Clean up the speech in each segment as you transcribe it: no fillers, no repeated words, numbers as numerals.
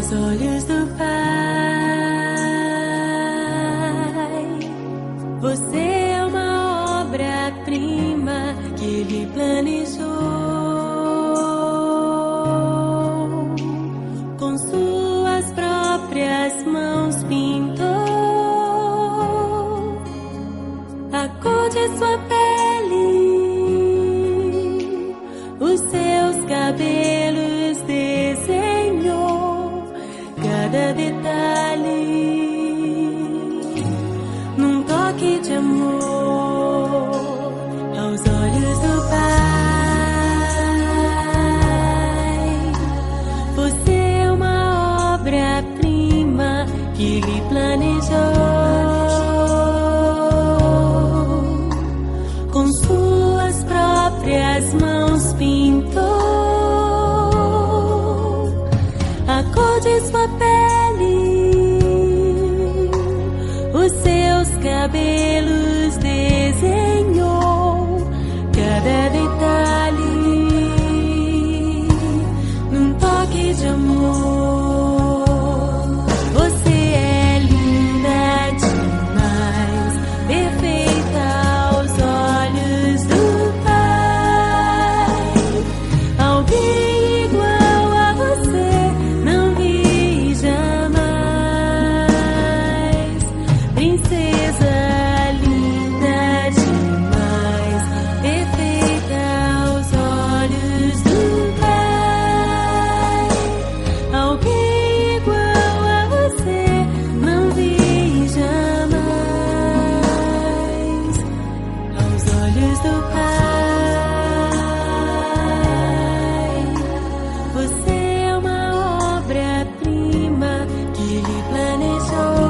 aos olhos do Pai. Você é uma obra-prima que Ele planejou. Com suas próprias mãos pintou a cor de sua pele, os seus cabelos desenhou, cada detalhe num toque de amor aos olhos do Pai. Você é uma obra-prima que Ele planejou. Com suas próprias mãos pintou a cor de sua pele, os seus cabelos desenhou, cada detalhe num toque de amor. Você é linda demais, perfeita aos olhos do Pai. Alguém igual a você não vi jamais. Princesa linda demais, perfeita aos olhos do Pai. Alguém igual a você não vi jamais. Aos olhos do Pai, você é uma obra-prima que Ele planejou.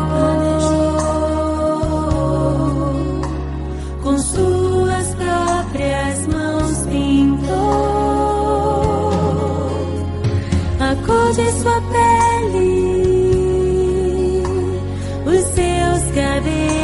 Com suas próprias mãos pintou a cor de sua pele, os seus cabelos